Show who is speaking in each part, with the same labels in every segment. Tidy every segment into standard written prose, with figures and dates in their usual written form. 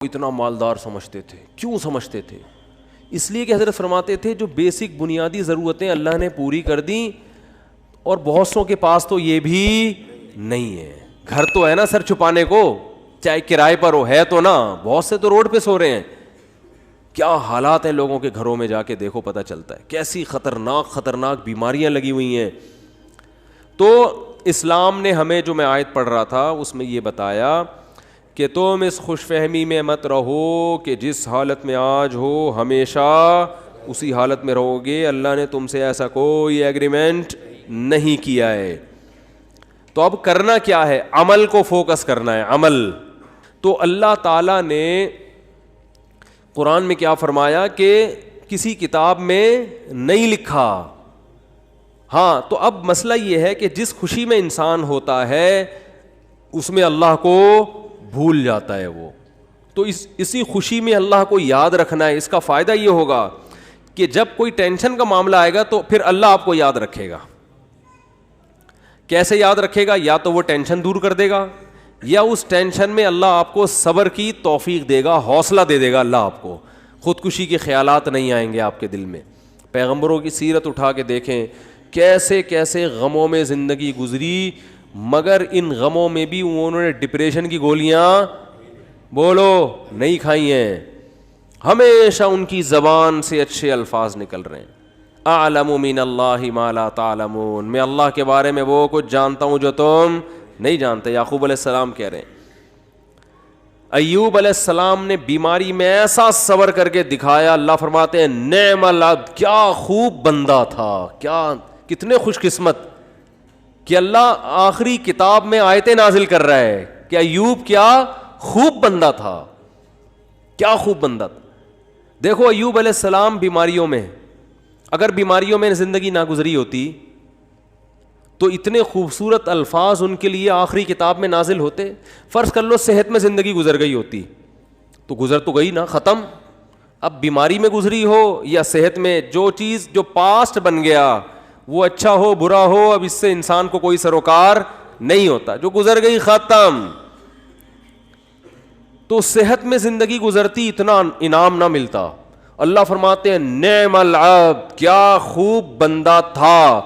Speaker 1: اتنا مالدار سمجھتے تھے. کیوں سمجھتے تھے؟ اس لیے کہ حضرت فرماتے تھے جو بیسک بنیادی ضرورتیں اللہ نے پوری کر دیں, اور بہت سوں کے پاس تو یہ بھی نہیں ہے. گھر تو ہے نا سر چھپانے کو, چاہے کرائے پر ہو, ہے تو نا. بہت سے تو روڈ پہ سو رہے ہیں. کیا حالات ہیں لوگوں کے گھروں میں, جا کے دیکھو پتہ چلتا ہے کیسی خطرناک بیماریاں لگی ہوئی ہیں. تو اسلام نے ہمیں, جو میں آیت پڑھ رہا تھا اس میں یہ بتایا کہ تم اس خوش فہمی میں مت رہو کہ جس حالت میں آج ہو ہمیشہ اسی حالت میں رہو گے. اللہ نے تم سے ایسا کوئی ایگریمنٹ نہیں کیا ہے. تو اب کرنا کیا ہے؟ عمل کو فوکس کرنا ہے, عمل. تو اللہ تعالیٰ نے قرآن میں کیا فرمایا کہ کسی کتاب میں نہیں لکھا. ہاں, تو اب مسئلہ یہ ہے کہ جس خوشی میں انسان ہوتا ہے اس میں اللہ کو بھول جاتا ہے وہ. تو اسی خوشی میں اللہ کو یاد رکھنا ہے. اس کا فائدہ یہ ہوگا کہ جب کوئی ٹینشن کا معاملہ آئے گا تو پھر اللہ آپ کو یاد رکھے گا. کیسے یاد رکھے گا؟ یا تو وہ ٹینشن دور کر دے گا, یا اس ٹینشن میں اللہ آپ کو صبر کی توفیق دے گا, حوصلہ دے دے گا اللہ آپ کو. خودکشی کے خیالات نہیں آئیں گے آپ کے دل میں. پیغمبروں کی سیرت اٹھا کے دیکھیں, کیسے کیسے غموں میں زندگی گزری, مگر ان غموں میں بھی انہوں نے ڈپریشن کی گولیاں بولو نہیں کھائی ہیں. ہمیشہ ان کی زبان سے اچھے الفاظ نکل رہے ہیں. اعلم من اللہ ما لا تعلمون, میں اللہ کے بارے میں وہ کچھ جانتا ہوں جو تم نہیں جانتے. یعقوب علیہ السلام کہہ رہے ہیں. ایوب علیہ السلام نے بیماری میں ایسا صبر کر کے دکھایا, اللہ فرماتے ہیں نعم العبد, کیا خوب بندہ تھا, کیا کتنے خوش قسمت کہ اللہ آخری کتاب میں آیتیں نازل کر رہا ہے کہ ایوب کیا خوب بندہ تھا, کیا خوب بندہ تھا. دیکھو ایوب علیہ السلام بیماریوں میں, اگر بیماریوں میں زندگی نہ گزری ہوتی تو اتنے خوبصورت الفاظ ان کے لیے آخری کتاب میں نازل ہوتے. فرض کر لو صحت میں زندگی گزر گئی ہوتی تو گزر تو گئی نا, ختم. اب بیماری میں گزری ہو یا صحت میں, جو چیز جو پاسٹ بن گیا وہ اچھا ہو برا ہو, اب اس سے انسان کو کوئی سروکار نہیں ہوتا. جو گزر گئی ختم. تو صحت میں زندگی گزرتی اتنا انعام نہ ملتا. اللہ فرماتے ہیں نعم العبد, کیا خوب بندہ تھا.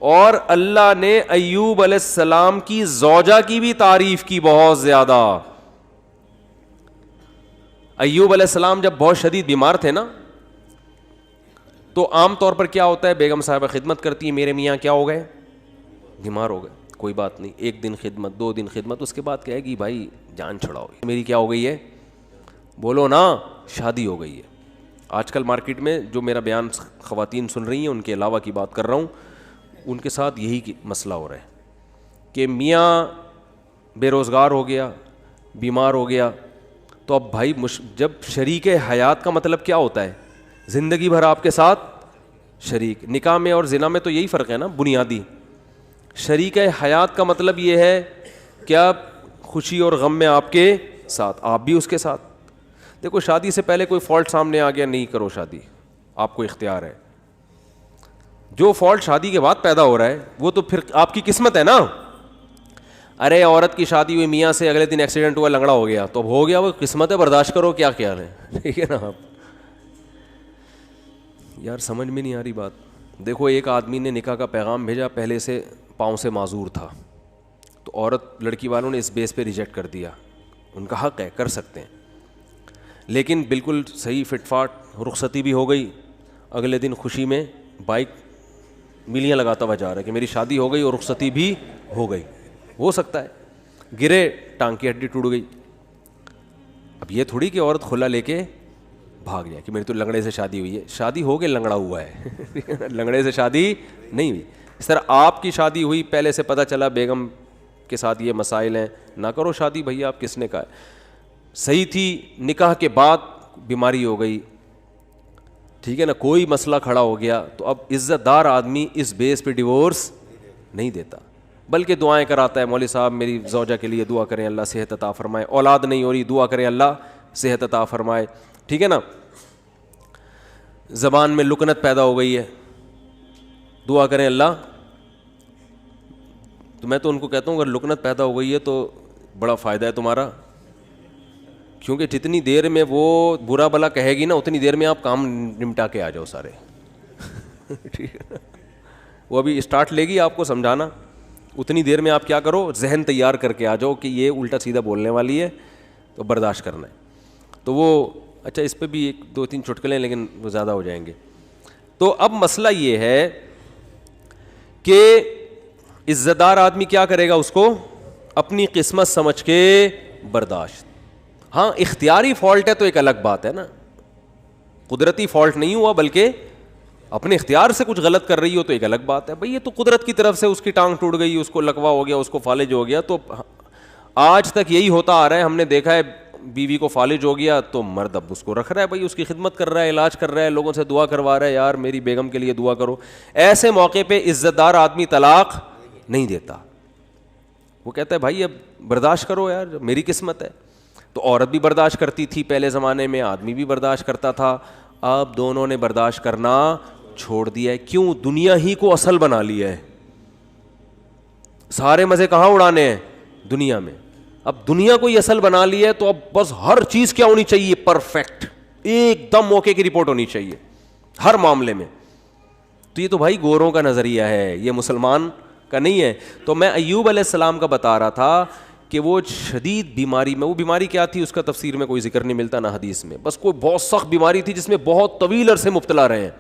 Speaker 1: اور اللہ نے ایوب علیہ السلام کی زوجہ کی بھی تعریف کی بہت زیادہ. ایوب علیہ السلام جب بہت شدید بیمار تھے نا, تو عام طور پر کیا ہوتا ہے, بیگم صاحبہ خدمت کرتی ہے, میرے میاں کیا ہو گئے, بیمار ہو گئے, کوئی بات نہیں, 1 دن خدمت 2 دن خدمت, اس کے بعد کہے گی بھائی جان چھڑاؤ, میری کیا ہو گئی ہے, بولو نا, شادی ہو گئی ہے. آج کل مارکیٹ میں جو میرا بیان خواتین سن رہی ہیں ان کے علاوہ کی بات کر رہا ہوں, ان کے ساتھ یہی مسئلہ ہو رہا ہے کہ میاں بے روزگار ہو گیا, بیمار ہو گیا, تو اب بھائی جب شریک حیات کا مطلب کیا ہوتا ہے, زندگی بھر آپ کے ساتھ شریک. نکاح میں اور زنا میں تو یہی فرق ہے نا بنیادی. شریک حیات کا مطلب یہ ہے کہ آپ خوشی اور غم میں آپ کے ساتھ, آپ بھی اس کے ساتھ. دیکھو شادی سے پہلے کوئی فالٹ سامنے آ گیا, نہیں کرو شادی, آپ کو اختیار ہے. جو فالٹ شادی کے بعد پیدا ہو رہا ہے وہ تو پھر آپ کی قسمت ہے نا. ارے عورت کی شادی ہوئی میاں سے, اگلے دن ایکسیڈنٹ ہوا, لنگڑا ہو گیا, تو اب ہو گیا, وہ قسمت ہے, برداشت کرو, کیا خیال ہے, ٹھیک ہے نا. آپ یار سمجھ میں نہیں آ رہی بات. دیکھو ایک آدمی نے نکاح کا پیغام بھیجا, پہلے سے پاؤں سے معذور تھا, تو عورت لڑکی والوں نے اس بیس پہ ریجیکٹ کر دیا. ان کا حق ہے, کر سکتے ہیں, لیکن بالکل صحیح فٹ فاٹ رخصتی بھی ہو گئی. اگلے دن خوشی میں بائک میلیاں لگاتا ہوا جا رہا ہے کہ میری شادی ہو گئی اور رخصتی بھی ہو گئی. ہو سکتا ہے گرے, ٹانگ کی ہڈی ٹوٹ گئی. اب یہ تھوڑی کہ عورت کھلا لے کے بھاگ جائے کہ میری تو لنگڑے سے شادی ہوئی ہے. شادی ہو کے لنگڑا ہوا ہے, لنگڑے سے شادی نہیں ہوئی. اس طرح آپ کی شادی ہوئی, پہلے سے پتہ چلا بیگم کے ساتھ یہ مسائل ہیں, نہ کرو شادی بھیا. آپ کس نے کہا ہے, صحیح تھی, نکاح کے بعد بیماری ہو گئی, ٹھیک ہے نا, کوئی مسئلہ کھڑا ہو گیا, تو اب عزت دار آدمی اس بیس پہ ڈیورس نہیں دیتا, بلکہ دعائیں کراتا ہے. مولوی صاحب میری زوجہ کے لیے دعا کریں, اللہ صحت عطا فرمائے. اولاد نہیں ہو رہی, دعا کریں اللہ صحت عطا فرمائے, ٹھیک ہے نا. زبان میں لکنت پیدا ہو گئی ہے, دعا کریں اللہ. تو میں تو ان کو کہتا ہوں اگر لکنت پیدا ہو گئی ہے تو بڑا فائدہ ہے تمہارا, کیونکہ جتنی دیر میں وہ برا بلا کہے گی نا اتنی دیر میں آپ کام نمٹا کے آ جاؤ سارے. ٹھیک ہے نا, وہ ابھی اسٹارٹ لے گی آپ کو سمجھانا, اتنی دیر میں آپ کیا کرو, ذہن تیار کر کے آ جاؤ کہ یہ الٹا سیدھا بولنے والی ہے تو برداشت کرنا ہے. تو وہ اچھا اس پہ بھی ایک دو تین چٹکلیں لیکن وہ زیادہ ہو جائیں گے. تو اب مسئلہ یہ ہے کہ عزت دار آدمی کیا کرے گا, اس کو اپنی قسمت سمجھ کے برداشت. ہاں اختیاری فالٹ ہے تو ایک الگ بات ہے نا, قدرتی فالٹ نہیں ہوا بلکہ اپنے اختیار سے کچھ غلط کر رہی ہو تو ایک الگ بات ہے. بھئی یہ تو قدرت کی طرف سے اس کی ٹانگ ٹوٹ گئی, اس کو لکوا ہو گیا, اس کو فالج ہو گیا. تو آج تک یہی ہوتا آ رہا ہے, ہم نے دیکھا ہے بیوی کو فالج ہو گیا تو مرد اب اس کو رکھ رہا ہے, بھائی اس کی خدمت کر رہا ہے, علاج کر رہا ہے, لوگوں سے دعا کروا رہا ہے, یار میری بیگم کے لیے دعا کرو. ایسے موقع پہ عزت دار آدمی طلاق نہیں دیتا, وہ کہتا ہے بھائی اب برداشت کرو یار, میری قسمت ہے. تو عورت بھی برداشت کرتی تھی پہلے زمانے میں, آدمی بھی برداشت کرتا تھا. اب دونوں نے برداشت کرنا چھوڑ دیا ہے. کیوں؟ دنیا ہی کو اصل بنا لیا ہے. سارے مزے کہاں اڑانے ہیں؟ دنیا میں. اب دنیا کو ہی اصل بنا لیا ہے تو اب بس ہر چیز کیا ہونی چاہیے؟ پرفیکٹ, ایک دم موقع کی رپورٹ ہونی چاہیے ہر معاملے میں. تو یہ تو بھائی گوروں کا نظریہ ہے, یہ مسلمان کا نہیں ہے. تو میں ایوب علیہ السلام کا بتا رہا تھا کہ وہ شدید بیماری میں, وہ بیماری کیا تھی اس کا تفسیر میں کوئی ذکر نہیں ملتا نہ حدیث میں, بس کوئی بہت سخت بیماری تھی جس میں بہت طویل عرصے مبتلا رہے ہیں.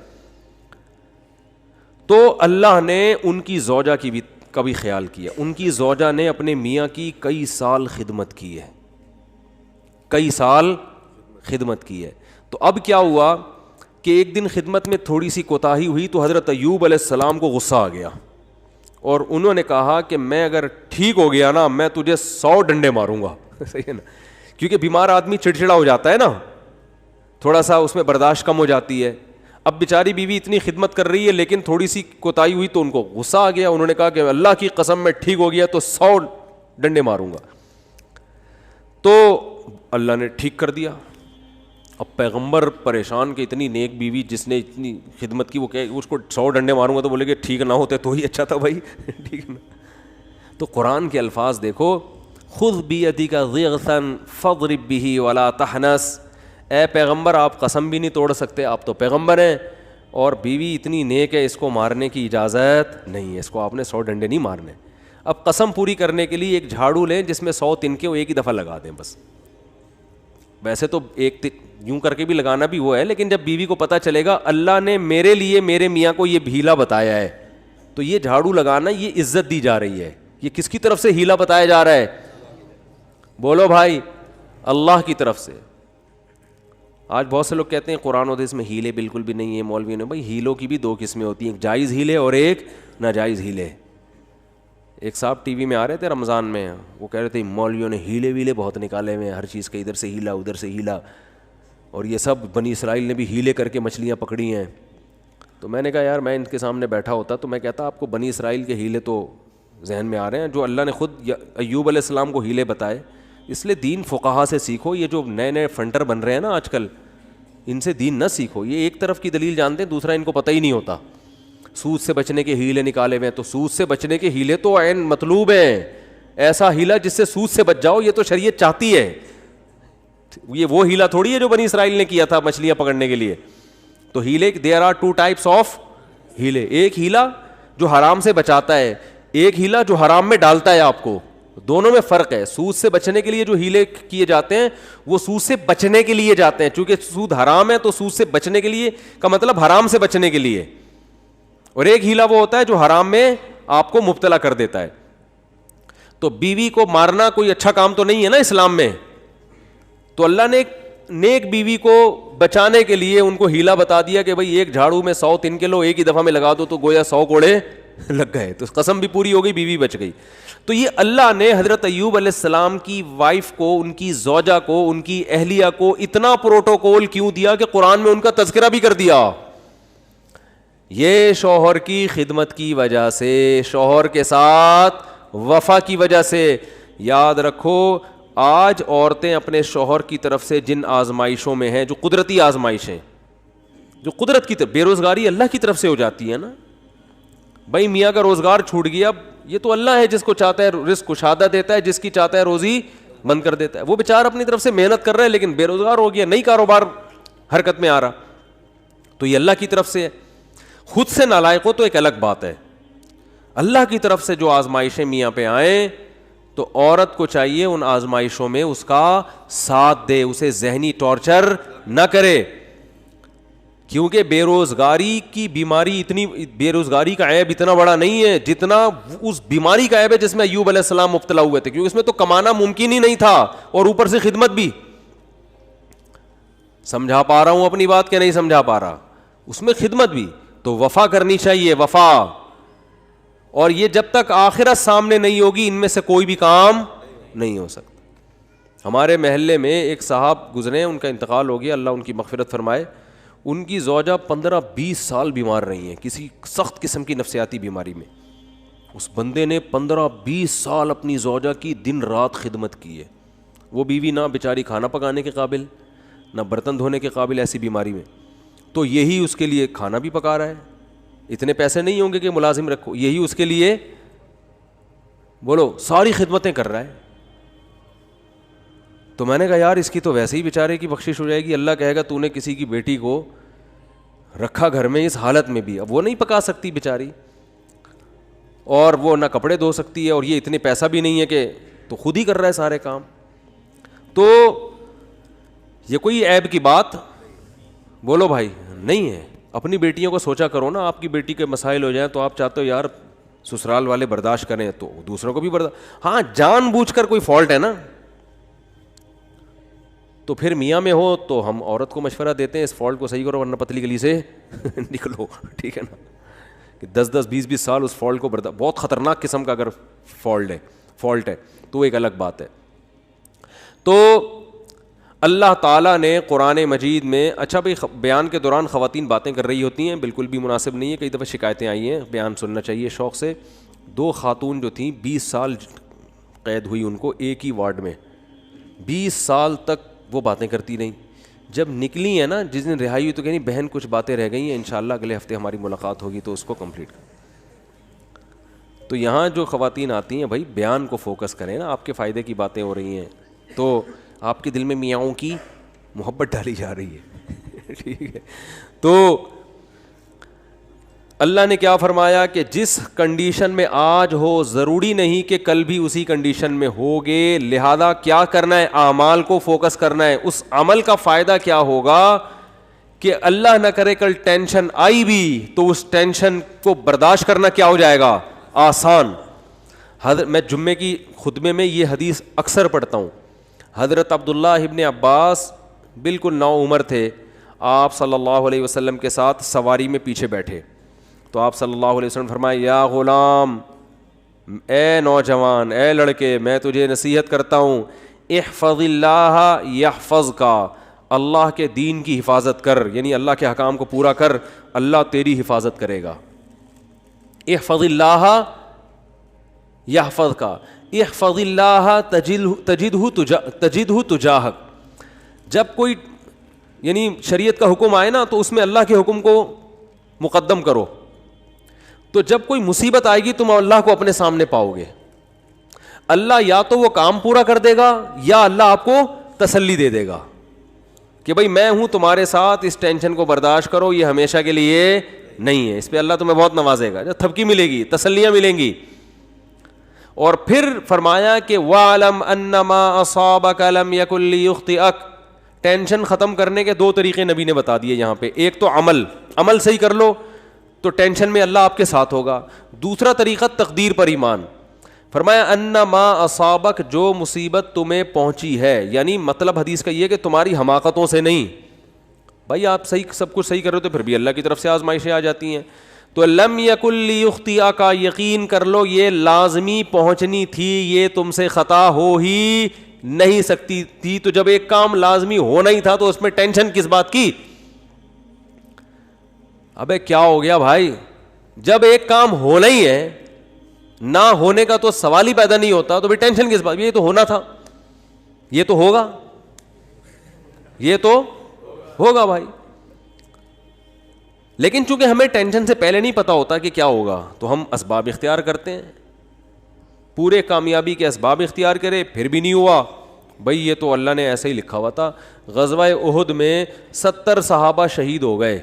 Speaker 1: تو اللہ نے ان کی زوجہ کی بھی کبھی خیال کیا. ان کی زوجہ نے اپنے میاں کی کئی سال خدمت کی ہے, کئی سال خدمت کی ہے. تو اب کیا ہوا کہ ایک دن خدمت میں تھوڑی سی کوتاہی ہوئی تو حضرت ایوب علیہ السلام کو غصہ آ گیا اور انہوں نے کہا کہ میں اگر ٹھیک ہو گیا نا میں تجھے 100 ڈنڈے ماروں گا. صحیح ہے نا, کیونکہ بیمار آدمی چڑچڑا ہو جاتا ہے نا, تھوڑا سا اس میں برداشت کم ہو جاتی ہے. اب بیچاری بیوی اتنی خدمت کر رہی ہے لیکن تھوڑی سی کوتاہی ہوئی تو ان کو غصہ آ گیا. انہوں نے کہا کہ اللہ کی قسم میں ٹھیک ہو گیا تو 100 ڈنڈے ماروں گا. تو اللہ نے ٹھیک کر دیا. اب پیغمبر پریشان کہ اتنی نیک بیوی جس نے اتنی خدمت کی, وہ کہ اس کو 100 ڈنڈے ماروں گا, تو بولے کہ ٹھیک نہ ہوتے تو ہی اچھا تھا بھائی. ٹھیک ہے نا. تو قرآن کے الفاظ دیکھو, خذ بیدک ضغثا فاضرب به ولا تحنث. اے پیغمبر آپ قسم بھی نہیں توڑ سکتے, آپ تو پیغمبر ہیں, اور بیوی اتنی نیک ہے اس کو مارنے کی اجازت نہیں ہے, اس کو آپ نے 100 ڈنڈے نہیں مارنے. اب قسم پوری کرنے کے لیے ایک جھاڑو لیں جس میں 100 تنکے وہ ایک ہی دفعہ لگا دیں بس. ویسے تو ایک یوں کر کے بھی لگانا بھی وہ ہے, لیکن جب بیوی کو پتہ چلے گا اللہ نے میرے لیے میرے میاں کو یہ ہیلا بتایا ہے تو یہ جھاڑو لگانا یہ عزت دی جا رہی ہے. یہ کس کی طرف سے ہیلا بتایا جا رہا ہے؟ بولو بھائی, اللہ کی طرف سے. آج بہت سے لوگ کہتے ہیں قرآن و حدیث میں ہیلے بالکل بھی نہیں ہے مولویوں نے. بھائی ہیلوں کی بھی 2 قسمیں ہوتی ہیں, ایک جائز ہیلے اور ایک ناجائز ہیلے. ایک صاحب ٹی وی میں آ رہے تھے رمضان میں, وہ کہہ رہے تھے مولویوں نے ہیلے ویلے بہت نکالے ہوئے ہیں, ہر چیز کا ادھر سے ہیلا ادھر سے ہیلا, اور یہ سب بنی اسرائیل نے بھی ہیلے کر کے مچھلیاں پکڑی ہیں. تو میں نے کہا یار میں ان کے سامنے بیٹھا ہوتا تو میں کہتا آپ کو بنی اسرائیل کے ہیلے تو ذہن میں آ رہے ہیں جو اللہ نے خود ایوب علیہ السلام کو ہیلے بتائے. اس لیے دین فقہا سے سیکھو. یہ جو نئے نئے فنٹر بن رہے ہیں نا آج کل, ان سے دین نہ سیکھو. یہ ایک طرف کی دلیل جانتے ہیں, دوسرا ان کو پتہ ہی نہیں ہوتا. سود سے بچنے کے ہیلے نکالے ہوئے ہیں, تو سود سے بچنے کے ہیلے تو عین مطلوب ہیں. ایسا ہیلا جس سے سود سے بچ جاؤ, یہ تو شریعت چاہتی ہے. یہ وہ ہیلا تھوڑی ہے جو بنی اسرائیل نے کیا تھا مچھلیاں پکڑنے کے لیے. تو ہیلے دیر آر 2 types آف ہیلے. ایک ہیلا جو حرام سے بچاتا ہے, ایک ہیلا جو حرام میں ڈالتا ہے آپ کو. دونوں میں فرق ہے. سود سے بچنے کے لیے جو ہیلے کیے جاتے ہیں وہ سود سے بچنے کے لیے جاتے ہیں, چونکہ سود حرام ہے تو سود سے بچنے کے لیے کا مطلب حرام سے بچنے کے لیے. اور ایک ہیلا وہ ہوتا ہے جو حرام میں آپ کو مبتلا کر دیتا ہے. تو بیوی کو مارنا کوئی اچھا کام تو نہیں ہے نا اسلام میں. تو اللہ نے ایک نیک بیوی کو بچانے کے لیے ان کو ہیلا بتا دیا کہ بھئی ایک جھاڑو میں 100 تنکے لو, ایک ہی دفعہ میں لگا دو تو گویا 100 کوڑے لگ گئے. تو قسم بھی پوری ہو گئی, بیوی بچ گئی. تو یہ اللہ نے حضرت ایوب علیہ السلام کی وائف کو, ان کی زوجہ کو, ان کی اہلیہ کو اتنا پروٹوکول کیوں دیا کہ قرآن میں ان کا تذکرہ بھی کر دیا. یہ شوہر کی خدمت کی وجہ سے, شوہر کے ساتھ وفا کی وجہ سے. یاد رکھو آج عورتیں اپنے شوہر کی طرف سے جن آزمائشوں میں ہیں, جو قدرتی آزمائشیں, جو قدرت کی طرف, بے روزگاری اللہ کی طرف سے ہو جاتی ہے نا. بھائی میاں کا روزگار چھوٹ گیا, یہ تو اللہ ہے جس کو چاہتا ہے رزق کشادہ دیتا ہے, جس کی چاہتا ہے روزی بند کر دیتا ہے. وہ بیچارہ اپنی طرف سے محنت کر رہا ہے لیکن بے روزگار ہو گیا, نئی کاروبار حرکت میں آ رہا. تو یہ اللہ کی طرف سے ہے. خود سے نالائق ہو تو ایک الگ بات ہے, اللہ کی طرف سے جو آزمائشیں میاں پہ آئیں تو عورت کو چاہیے ان آزمائشوں میں اس کا ساتھ دے, اسے ذہنی ٹارچر نہ کرے. کیونکہ بے روزگاری کی بیماری اتنی, بے روزگاری کا عیب اتنا بڑا نہیں ہے جتنا اس بیماری کا عیب ہے جس میں ایوب علیہ السلام مبتلا ہوئے تھے, کیونکہ اس میں تو کمانا ممکن ہی نہیں تھا اور اوپر سے خدمت بھی. سمجھا پا رہا ہوں اپنی بات کہ نہیں سمجھا پا رہا؟ اس میں خدمت بھی, تو وفا کرنی چاہیے, وفا. اور یہ جب تک آخرت سامنے نہیں ہوگی ان میں سے کوئی بھی کام نہیں ہو سکتا. ہمارے محلے میں ایک صاحب گزرے, ان کا انتقال ہو گیا, اللہ ان کی مغفرت فرمائے. ان کی زوجہ 15-20 سال بیمار رہی ہیں کسی سخت قسم کی نفسیاتی بیماری میں. اس بندے نے 15-20 سال اپنی زوجہ کی دن رات خدمت کی ہے. وہ بیوی نہ بیچاری کھانا پکانے کے قابل, نہ برتن دھونے کے قابل ایسی بیماری میں, تو یہی اس کے لیے کھانا بھی پکا رہا ہے. اتنے پیسے نہیں ہوں گے کہ ملازم رکھو, یہی اس کے لیے بولو ساری خدمتیں کر رہا ہے. تو میں نے کہا یار اس کی تو ویسے ہی بیچارے کی بخشش ہو جائے گی, اللہ کہے گا تو نے کسی کی بیٹی کو رکھا گھر میں اس حالت میں بھی, اب وہ نہیں پکا سکتی بیچاری, اور وہ نہ کپڑے دھو سکتی ہے, اور یہ اتنے پیسہ بھی نہیں ہے کہ, تو خود ہی کر رہا ہے سارے کام. تو یہ کوئی عیب کی بات بولو بھائی نہیں ہے. اپنی بیٹیوں کو سوچا کرو نا, آپ کی بیٹی کے مسائل ہو جائیں تو آپ چاہتے ہو یار سسرال والے برداشت کریں تو دوسروں کو بھی برداشت. ہاں جان بوجھ کر کوئی فالٹ ہے نا تو پھر میاں میں ہو تو ہم عورت کو مشورہ دیتے ہیں اس فالٹ کو صحیح کرو ورنہ پتلی گلی سے نکلو, ٹھیک ہے نا, کہ 10-20 سال اس فالٹ کو بہت خطرناک قسم کا اگر فالٹ ہے تو ایک الگ بات ہے. تو اللہ تعالیٰ نے قرآن مجید میں, اچھا بھائی بیان کے دوران خواتین باتیں کر رہی ہوتی ہیں, بالکل بھی مناسب نہیں ہے, کئی دفعہ شکایتیں آئی ہیں, بیان سننا چاہیے شوق سے. 2 خاتون جو تھیں 20 سال قید ہوئی ان کو ایک ہی وارڈ میں, 20 سال تک وہ باتیں کرتی رہیں. جب نکلی ہیں نا, جس دن رہائی ہوئی تو کہیں بہن کچھ باتیں رہ گئی ہیں, انشاءاللہ اگلے ہفتے ہماری ملاقات ہوگی تو اس کو کمپلیٹ کریں. تو یہاں جو خواتین آتی ہیں بھائی بیان کو فوکس کریں نا, آپ کے فائدے کی باتیں ہو رہی ہیں تو آپ کے دل میں میاؤں کی محبت ڈالی جا رہی ہے, ٹھیک ہے. تو اللہ نے کیا فرمایا کہ جس کنڈیشن میں آج ہو ضروری نہیں کہ کل بھی اسی کنڈیشن میں ہوگے, لہذا کیا کرنا ہے, اعمال کو فوکس کرنا ہے. اس عمل کا فائدہ کیا ہوگا کہ اللہ نہ کرے کل ٹینشن آئی بھی تو اس ٹینشن کو برداشت کرنا کیا ہو جائے گا, آسان. میں جمعے کی خطبے میں یہ حدیث اکثر پڑھتا ہوں. حضرت عبداللہ ابن عباس بالکل نوعمر تھے, آپ صلی اللہ علیہ وسلم کے ساتھ سواری میں پیچھے بیٹھے تو آپ صلی اللہ علیہ وسلم فرمائے, یا غلام, اے نوجوان, اے لڑکے, میں تجھے نصیحت کرتا ہوں, احفظ اللہ یحفظک, اللہ کے دین کی حفاظت کر, یعنی اللہ کے احکام کو پورا کر, اللہ تیری حفاظت کرے گا. احفظ اللہ یحفظک, احفظ اللہ تجدہ تجاہک. جب کوئی یعنی شریعت کا حکم آئے نا تو اس میں اللہ کے حکم کو مقدم کرو, تو جب کوئی مصیبت آئے گی تم اللہ کو اپنے سامنے پاؤ گے. اللہ یا تو وہ کام پورا کر دے گا یا اللہ آپ کو تسلی دے دے گا کہ بھائی میں ہوں تمہارے ساتھ, اس ٹینشن کو برداشت کرو, یہ ہمیشہ کے لیے نہیں ہے. اس پہ اللہ تمہیں بہت نوازے گا, تھپکی ملے گی, تسلیاں ملیں گی. اور پھر فرمایا کہ وَعْلَمْ أَنَّمَا أَصَابَكَ لَمْ يَكُنْ لِيُخْطِئَكَ. ٹینشن ختم کرنے کے 2 طریقے نبی نے بتا دیے یہاں پہ. ایک تو عمل صحیح کر لو تو ٹینشن میں اللہ آپ کے ساتھ ہوگا. دوسرا طریقہ تقدیر پر ایمان. فرمایا انما اصابک, جو مصیبت تمہیں پہنچی ہے, یعنی مطلب حدیث کا یہ کہ تمہاری حماقتوں سے نہیں. بھائی آپ صحیح سب کچھ صحیح کر رہے ہو تو پھر بھی اللہ کی طرف سے آزمائشیں آ جاتی ہیں. تو لم یکن لیخطئک, یقین کر لو یہ لازمی پہنچنی تھی, یہ تم سے خطا ہو ہی نہیں سکتی تھی. تو جب ایک کام لازمی ہونا ہی تھا تو اس میں ٹینشن کس بات کی؟ ابے کیا ہو گیا بھائی, جب ایک کام ہونا ہی ہے, نہ ہونے کا تو سوال ہی پیدا نہیں ہوتا, تو بھی ٹینشن کس بات؟ یہ تو ہونا تھا, یہ تو ہوگا, یہ تو ہوگا بھائی. لیکن چونکہ ہمیں ٹینشن سے پہلے نہیں پتا ہوتا کہ کیا ہوگا تو ہم اسباب اختیار کرتے ہیں. پورے کامیابی کے اسباب اختیار کرے پھر بھی نہیں ہوا بھائی یہ تو اللہ نے ایسے ہی لکھا ہوا تھا. غزوہ احد میں 70 صحابہ شہید ہو گئے.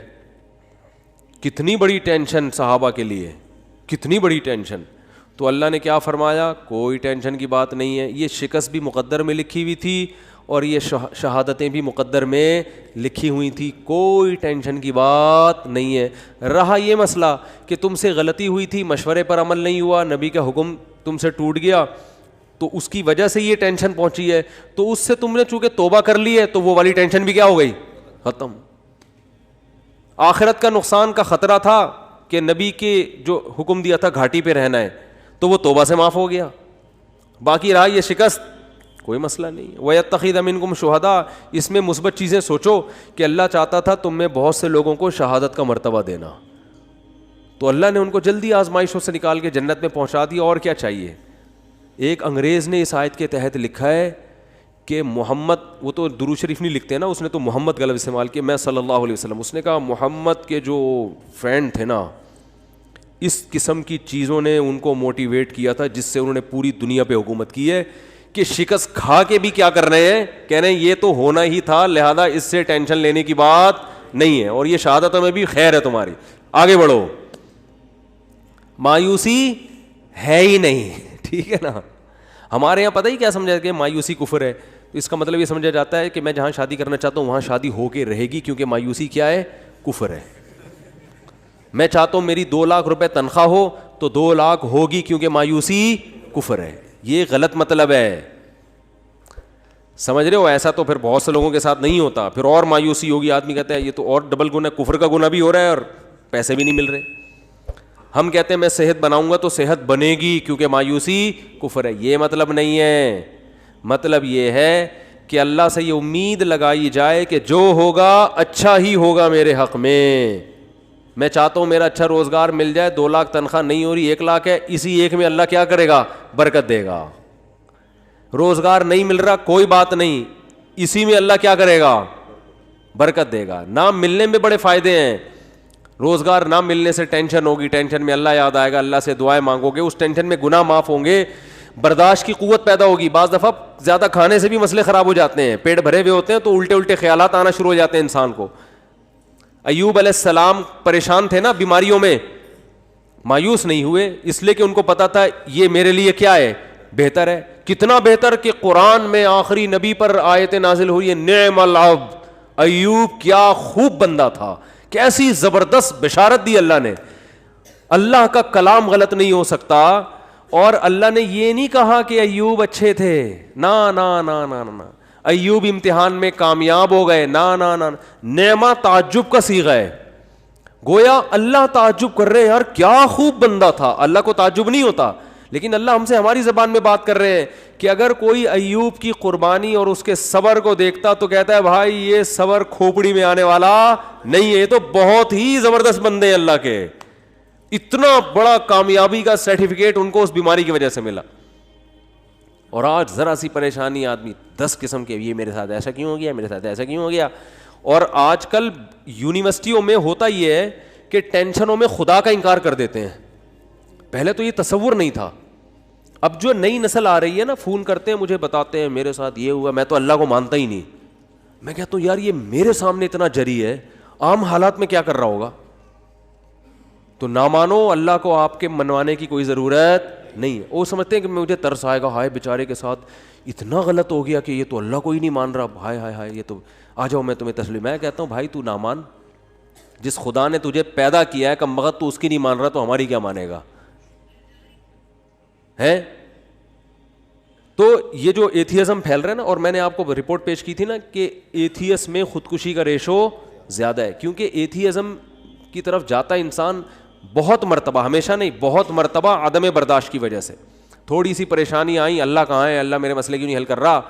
Speaker 1: کتنی بڑی ٹینشن صحابہ کے لیے, کتنی بڑی ٹینشن. تو اللہ نے کیا فرمایا, کوئی ٹینشن کی بات نہیں ہے, یہ شکست بھی مقدر میں لکھی ہوئی تھی اور یہ شہادتیں بھی مقدر میں لکھی ہوئی تھی, کوئی ٹینشن کی بات نہیں ہے. رہا یہ مسئلہ کہ تم سے غلطی ہوئی تھی, مشورے پر عمل نہیں ہوا, نبی کا حکم تم سے ٹوٹ گیا, تو اس کی وجہ سے یہ ٹینشن پہنچی ہے, تو اس سے تم نے چونکہ توبہ کر لی ہے تو وہ والی ٹینشن بھی کیا ہو گئی, ختم. آخرت کا نقصان کا خطرہ تھا کہ نبی کے جو حکم دیا تھا گھاٹی پہ رہنا ہے, تو وہ توبہ سے معاف ہو گیا. باقی رہا یہ شکست, کوئی مسئلہ نہیں. وَيَتَّخِذَ مِنْكُمْ شُهَدَاءَ, اس میں مثبت چیزیں سوچو کہ اللہ چاہتا تھا تم میں بہت سے لوگوں کو شہادت کا مرتبہ دینا, تو اللہ نے ان کو جلدی آزمائشوں سے نکال کے جنت میں پہنچا دیا. اور کیا چاہیے. ایک انگریز نے اس آیت کے تحت لکھا ہے کہ محمد, وہ تو درود شریف نہیں لکھتے نا, اس نے تو محمد غلط استعمال کیا, میں صلی اللہ علیہ وسلم. اس نے کہا محمد کے جو فرینڈ تھے نا, اس قسم کی چیزوں نے ان کو موٹیویٹ کیا تھا جس سے انہوں نے پوری دنیا پہ حکومت کی ہے, کہ شکست کھا کے بھی کیا کر رہے ہیں, کہہ رہے ہیں یہ تو ہونا ہی تھا, لہذا اس سے ٹینشن لینے کی بات نہیں ہے, اور یہ شہادتوں میں بھی خیر ہے تمہاری, آگے بڑھو, مایوسی ہے ہی نہیں. ٹھیک ہے نا. ہمارے یہاں پتہ ہی کیا سمجھا کہ مایوسی کفر ہے, تو اس کا مطلب یہ سمجھا جاتا ہے کہ میں جہاں شادی کرنا چاہتا ہوں وہاں شادی ہو کے رہے گی, کیونکہ مایوسی کیا ہے, کفر ہے. میں چاہتا ہوں میری 2 لاکھ روپے تنخواہ ہو تو 2 لاکھ ہوگی, کیونکہ مایوسی کفر ہے. یہ غلط مطلب ہے, سمجھ رہے ہو. ایسا تو پھر بہت سے لوگوں کے ساتھ نہیں ہوتا, پھر اور مایوسی ہوگی, آدمی کہتا ہے یہ تو اور ڈبل گناہ, کفر کا گناہ بھی ہو رہا ہے اور پیسے بھی نہیں مل رہے. ہم کہتے ہیں میں صحت بناؤں گا تو صحت بنے گی کیونکہ مایوسی کفر ہے. یہ مطلب نہیں ہے. مطلب یہ ہے کہ اللہ سے یہ امید لگائی جائے کہ جو ہوگا اچھا ہی ہوگا میرے حق میں. میں چاہتا ہوں میرا اچھا روزگار مل جائے, 2 لاکھ تنخواہ نہیں ہو رہی, 1 لاکھ ہے, اسی 1 میں اللہ کیا کرے گا, برکت دے گا. روزگار نہیں مل رہا, کوئی بات نہیں, اسی میں اللہ کیا کرے گا, برکت دے گا. نہ ملنے میں بڑے فائدے ہیں. روزگار نہ ملنے سے ٹینشن ہوگی, ٹینشن میں اللہ یاد آئے گا, اللہ سے دعائیں مانگو گے, اس ٹینشن میں گناہ معاف ہوں گے, برداشت کی قوت پیدا ہوگی. بعض دفعہ زیادہ کھانے سے بھی مسئلے خراب ہو جاتے ہیں, پیٹ بھرے ہوئے ہوتے ہیں تو الٹے الٹے خیالات آنا شروع ہو جاتے ہیں انسان کو. ایوب علیہ السلام پریشان تھے نا بیماریوں میں, مایوس نہیں ہوئے, اس لیے کہ ان کو پتا تھا یہ میرے لیے کیا ہے, بہتر ہے. کتنا بہتر کہ قرآن میں آخری نبی پر آیت نازل ہوئی ہے, نعم العبد, ایوب کیا خوب بندہ تھا, کیسی زبردست بشارت دی اللہ نے. اللہ کا کلام غلط نہیں ہو سکتا, اور اللہ نے یہ نہیں کہا کہ ایوب اچھے تھے, نا نا نا نا نا, ایوب امتحان میں کامیاب ہو گئے, نا نا نا. نعمہ تعجب کا صیغہ ہے, گویا اللہ تعجب کر رہے ہیں یار کیا خوب بندہ تھا. اللہ کو تعجب نہیں ہوتا, لیکن اللہ ہم سے ہماری زبان میں بات کر رہے ہیں کہ اگر کوئی ایوب کی قربانی اور اس کے صبر کو دیکھتا تو کہتا ہے بھائی یہ صبر کھوپڑی میں آنے والا نہیں ہے, یہ تو بہت ہی زبردست بندے ہیں اللہ کے. اتنا بڑا کامیابی کا سرٹیفکیٹ ان کو اس بیماری کی وجہ سے ملا. اور آج ذرا سی پریشانی آدمی 10 قسم کے, یہ میرے ساتھ ایسا کیوں ہو گیا, میرے ساتھ ایسا کیوں ہو گیا. اور آج کل یونیورسٹیوں میں ہوتا یہ ہے کہ ٹینشنوں میں خدا کا انکار کر دیتے ہیں. پہلے تو یہ تصور نہیں تھا. اب جو نئی نسل آ رہی ہے نا, فون کرتے ہیں مجھے, بتاتے ہیں میرے ساتھ یہ ہوا, میں تو اللہ کو مانتا ہی نہیں. میں کہتا ہوں یار یہ میرے سامنے اتنا جری ہے, عام حالات میں کیا کر رہا ہوگا. تو نہ مانو, اللہ کو آپ کے منوانے کی کوئی ضرورت نہیں ہے. وہ سمجھتے ہیں کہ مجھے ترس آئے گا, ہائے بیچارے کے ساتھ اتنا غلط ہو گیا کہ یہ تو اللہ کو ہی نہیں مان رہا, ہائے ہائے ہائے, یہ تو آ جاؤ میں تمہیں تسلیم. میں کہتا ہوں بھائی تو نہ مان, جس خدا نے تجھے پیدا کیا ہے کم وقت تو اس کی نہیں مان رہا, تو ہماری کیا مانے گا ہے. تو یہ جو ایتھیزم پھیل رہا ہے نا, اور میں نے آپ کو رپورٹ پیش کی تھی نا کہ ایتھیس میں خودکشی کا ریشو زیادہ ہے, کیونکہ ایتھیزم کی طرف جاتا انسان بہت مرتبہ, ہمیشہ نہیں, بہت مرتبہ عدم برداشت کی وجہ سے. تھوڑی سی پریشانی آئی, اللہ کہاں ہے, اللہ میرے مسئلے کیوں نہیں حل کر رہا,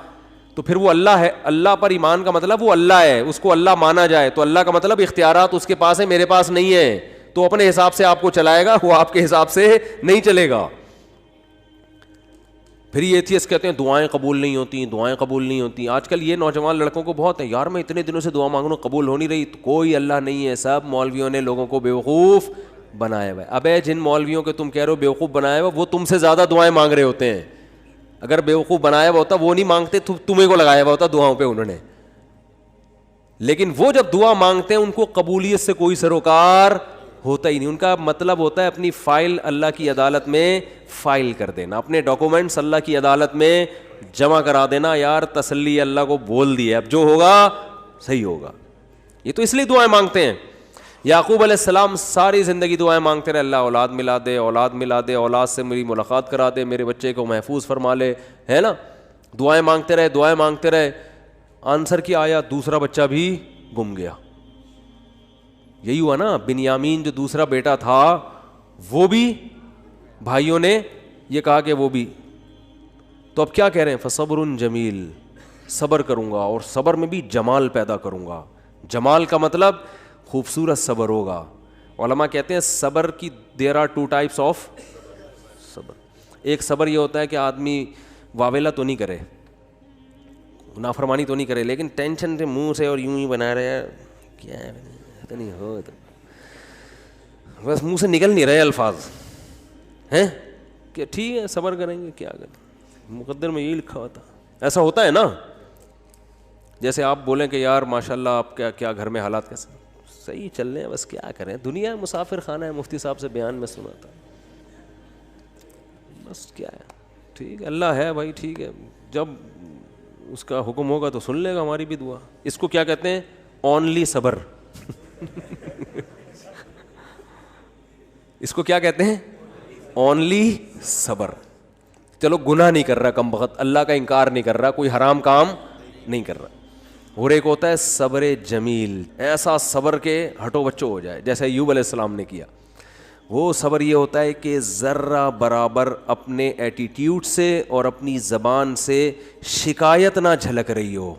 Speaker 1: تو پھر وہ اللہ ہے. اللہ پر ایمان کا مطلب وہ اللہ ہے, اس کو اللہ مانا جائے, تو اللہ کا مطلب اختیارات اس کے پاس ہے, میرے پاس نہیں ہے, تو اپنے حساب سے آپ کو چلائے گا, وہ آپ کے حساب سے نہیں چلے گا. پھر یہ ایتھیسٹ کہتے ہیں دعائیں قبول نہیں ہوتی, دعائیں قبول نہیں ہوتی. آج کل یہ نوجوان لڑکوں کو بہت ہے, یار میں اتنے دنوں سے دعا مانگ رہا ہوں قبول ہو نہیں رہی. تو کوئی اللہ نہیں ہے, سب مولویوں نے لوگوں کو بیوقوف بنایا ہوا ہے. ابے جن مولویوں کے تم کہہ رہے ہو بیوقوف بنایا ہوا, وہ تم سے زیادہ دعائیں مانگ رہے ہوتے ہیں. اگر بیوقوف بنایا ہوا ہوتا وہ نہیں مانگتے، تمہیں کو لگایا ہوا ہوتا دعاؤں پہ انہوں نے. لیکن وہ جب دعا مانگتے ہیں ان کو قبولیت سے کوئی سروکار ہوتا ہی نہیں. ان کا مطلب ہوتا ہے اپنی فائل اللہ کی عدالت میں فائل کر دینا، اپنے ڈاکومنٹس اللہ کی عدالت میں جمع کرا دینا. یار تسلی اللہ کو بول دی ہے، اب جو ہوگا صحیح ہوگا. یہ تو اس لیے دعائیں مانگتے ہیں. یعقوب علیہ السلام ساری زندگی دعائیں مانگتے رہے، اللہ اولاد ملا دے، اولاد ملا دے، اولاد سے میری ملاقات کرا دے، میرے بچے کو محفوظ فرما لے، ہے نا. دعائیں مانگتے رہے، دعائیں مانگتے رہے. آنسر کیا آیا؟ دوسرا بچہ بھی گم گیا. یہی ہوا نا، بنیامین جو دوسرا بیٹا تھا وہ بھی بھائیوں نے یہ کہا کہ وہ بھی. تو اب کیا کہہ رہے ہیں؟ فصبر جمیل، صبر کروں گا اور صبر میں بھی جمال پیدا کروں گا. جمال کا مطلب خوبصورت صبر ہوگا. علماء کہتے ہیں صبر کی دیر آر 2 types آف صبر. ایک صبر یہ ہوتا ہے کہ آدمی واویلا تو نہیں کرے، نافرمانی تو نہیں کرے، لیکن ٹینشن سے منہ سے اور یوں ہی بنا رہے ہیں، کیا ہے تو نہیں ہو تو بس منہ سے نکل نہیں رہے الفاظ ہیں کہ ٹھیک ہے صبر کریں گے، کیا کریں، مقدر میں یہی لکھا ہوتا. ایسا ہوتا ہے نا. جیسے آپ بولیں کہ یار ماشاء اللہ آپ کیا گھر میں حالات کیسے؟ صحیح چل رہے ہیں، بس کیا کریں، دنیا مسافر خانہ ہے، مفتی صاحب سے بیان میں سنا تھا، بس کیا ہے، ٹھیک ہے اللہ ہے بھائی، ٹھیک ہے، جب اس کا حکم ہوگا تو سن لے گا ہماری بھی دعا. اس کو کیا کہتے ہیں؟ اونلی صبر. اس کو کیا کہتے ہیں؟ اونلی صبر. چلو گناہ نہیں کر رہا کم بخت، اللہ کا انکار نہیں کر رہا، کوئی حرام کام نہیں کر رہا. اور ایک ہوتا ہے صبر جمیل، ایسا صبر کے ہٹو بچو ہو جائے جیسے ایوب علیہ السلام نے کیا. وہ صبر یہ ہوتا ہے کہ ذرہ برابر اپنے ایٹیٹیوڈ سے اور اپنی زبان سے شکایت نہ جھلک رہی ہو.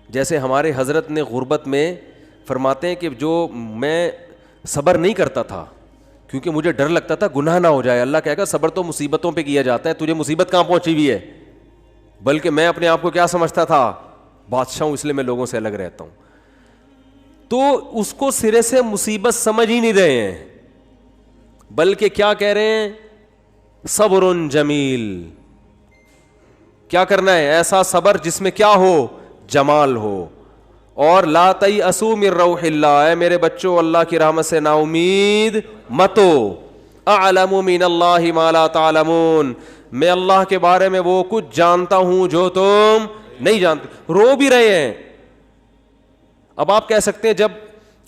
Speaker 1: جیسے ہمارے حضرت نے غربت میں فرماتے ہیں کہ جو میں صبر نہیں کرتا تھا کیونکہ مجھے ڈر لگتا تھا گناہ نہ ہو جائے. اللہ کہے گا صبر تو مصیبتوں پہ کیا جاتا ہے، تجھے مصیبت کہاں پہنچی ہوئی ہے؟ بلکہ میں اپنے آپ کو کیا سمجھتا تھا؟ بادشاہ ہوں، اس لیے میں لوگوں سے الگ رہتا ہوں. تو اس کو سرے سے مصیبت سمجھ ہی نہیں رہے ہیں، بلکہ کیا کہہ رہے ہیں؟ صبر جمیل. کیا کرنا ہے؟ ایسا صبر جس میں کیا ہو؟ جمال ہو. اور لا تیأسوا من روح اللہ، اے میرے بچوں اللہ کی رحمت سے نا امید مت ہو. اعلم من اللہ ما لا تعلمون، میں اللہ کے بارے میں وہ کچھ جانتا ہوں جو تم نہیں جانتے. رو بھی رہے ہیں. اب آپ کہہ سکتے ہیں جب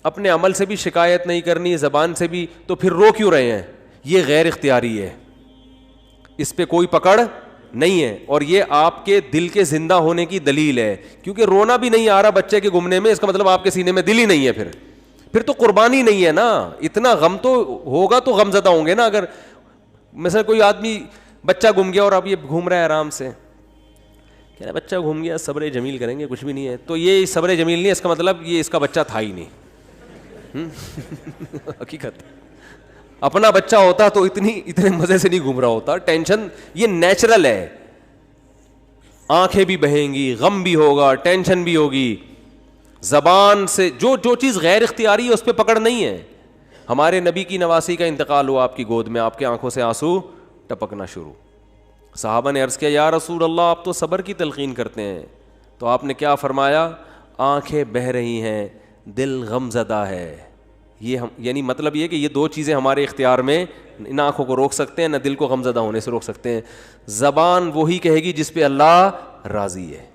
Speaker 1: اپنے عمل سے بھی شکایت نہیں کرنی، زبان سے بھی، تو پھر رو کیوں رہے ہیں؟ یہ غیر اختیاری ہے، اس پہ کوئی پکڑ نہیں ہے، اور یہ آپ کے دل کے زندہ ہونے کی دلیل ہے. کیونکہ رونا بھی نہیں آ رہا بچے کے گمنے میں، اس کا مطلب آپ کے سینے میں دل ہی نہیں ہے. پھر تو قربانی نہیں ہے نا. اتنا غم تو ہوگا تو غم زدہ ہوں گے نا. اگر مثلا کوئی آدمی بچہ گم گیا اور اب یہ گھوم رہا ہے آرام سے، کہہ رہا بچہ گھوم گیا صبر جمیل کریں گے، کچھ بھی نہیں ہے، تو یہ صبر جمیل نہیں، اس کا مطلب یہ اس کا بچہ تھا ہی نہیں. حقیقت اپنا بچہ ہوتا تو اتنے مزے سے نہیں گھوم رہا ہوتا. ٹینشن یہ نیچرل ہے، آنکھیں بھی بہیں گی، غم بھی ہوگا، ٹینشن بھی ہوگی. زبان سے جو چیز غیر اختیاری ہے اس پہ پکڑ نہیں ہے. ہمارے نبی کی نواسی کا انتقال ہوا آپ کی گود میں، آپ کے آنکھوں سے آنسو ٹپکنا شروع. صحابہ نے عرض کیا یا رسول اللہ آپ تو صبر کی تلقین کرتے ہیں. تو آپ نے کیا فرمایا؟ آنکھیں بہہ رہی ہیں، دل غم زدہ ہے. یہ یعنی مطلب یہ کہ یہ 2 چیزیں ہمارے اختیار میں، ان آنکھوں کو روک سکتے ہیں، نہ دل کو غم زدہ ہونے سے روک سکتے ہیں. زبان وہی کہے گی جس پہ اللہ راضی ہے.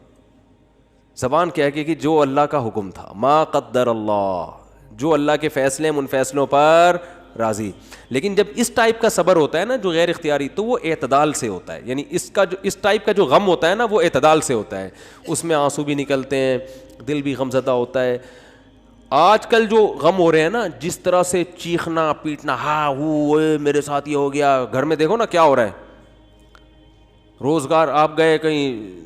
Speaker 1: زبان کہے گی کہ جو اللہ کا حکم تھا، ما قدر اللہ، جو اللہ کے فیصلے ہیں ان فیصلوں پر راضی. لیکن جب اس ٹائپ کا صبر ہوتا ہے نا جو غیر اختیاری، تو وہ اعتدال سے ہوتا ہے. یعنی اس ٹائپ کا جو غم ہوتا ہے نا وہ اعتدال سے ہوتا ہے. اس میں آنسو بھی نکلتے ہیں، دل بھی غم زدہ ہوتا ہے. آج کل جو غم ہو رہے ہیں نا، جس طرح سے چیخنا پیٹنا، ہاں ہو میرے ساتھ یہ ہو گیا، گھر میں دیکھو نا کیا ہو رہا ہے. روزگار آپ گئے کہیں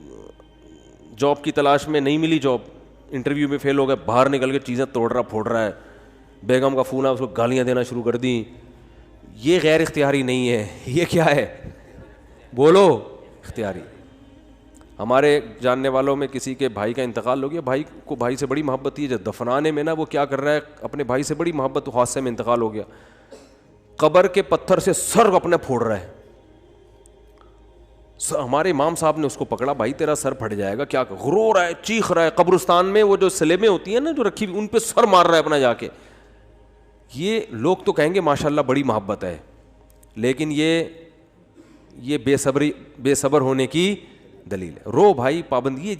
Speaker 1: جاب کی تلاش میں، نہیں ملی جاب، انٹرویو میں فیل ہو گئے، باہر نکل کے چیزیں توڑ رہا پھوڑ رہا ہے، بیگم کا فون آ اس کو گالیاں دینا شروع کر دیں. یہ غیر اختیاری نہیں ہے، یہ کیا ہے؟ بولو اختیاری. ہمارے جاننے والوں میں کسی کے بھائی کا انتقال ہو گیا، بھائی کو بھائی سے بڑی محبت تھی، جب دفنانے میں نا وہ کیا کر رہا ہے، اپنے بھائی سے بڑی محبت، حادثے میں انتقال ہو گیا، قبر کے پتھر سے سر اپنے پھوڑ رہا ہے. ہمارے امام صاحب نے اس کو پکڑا, بھائی تیرا سر پھٹ جائے گا, کیا رو رہا ہے, چیخ رہا ہے, قبرستان میں وہ جو سلیبیں ہوتی ہیں نا جو رکھی ہوئی ان پہ سر مار رہا ہے اپنا جا کے. یہ لوگ تو کہیں گے ماشاء اللہ بڑی محبت ہے, لیکن یہ بے صبر ہونے کی دلیل ہے. رو بھائی پابندی,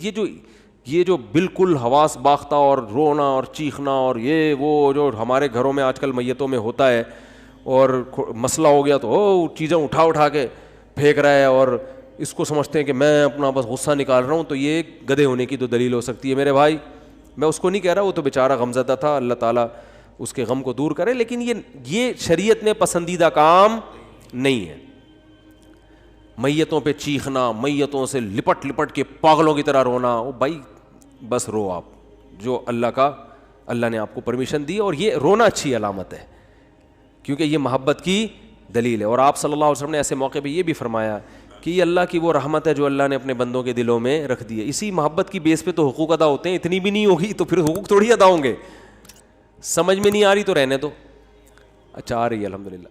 Speaker 1: یہ جو بالکل حواس باختہ اور رونا اور چیخنا اور یہ وہ جو ہمارے گھروں میں آج کل میتوں میں ہوتا ہے, اور مسئلہ ہو گیا تو چیزیں اٹھا کے پھینک رہا ہے اور اس کو سمجھتے ہیں کہ میں اپنا بس غصہ نکال رہا ہوں, تو یہ گدھے ہونے کی تو دلیل ہو سکتی ہے میرے بھائی. میں اس کو نہیں کہہ رہا, وہ تو بیچارہ غمزدہ تھا, اللہ تعالیٰ اس کے غم کو دور کرے, لیکن یہ شریعت میں پسندیدہ کام نہیں ہے. میتوں پہ چیخنا, میتوں سے لپٹ کے پاگلوں کی طرح رونا, وہ بھائی بس رو آپ, جو اللہ نے آپ کو پرمیشن دی, اور یہ رونا اچھی علامت ہے کیونکہ یہ محبت کی دلیل ہے. اور آپ صلی اللہ علیہ وسلم نے ایسے موقع پہ یہ بھی فرمایا کہ یہ اللہ کی وہ رحمت ہے جو اللہ نے اپنے بندوں کے دلوں میں رکھ دی ہے. اسی محبت کی بیس پہ تو حقوق ادا ہوتے ہیں, اتنی بھی نہیں ہوگی تو پھر حقوق تھوڑی ادا ہوں گے. سمجھ میں نہیں آ رہی تو رہنے دو. اچھا آ رہی ہے الحمدللہ.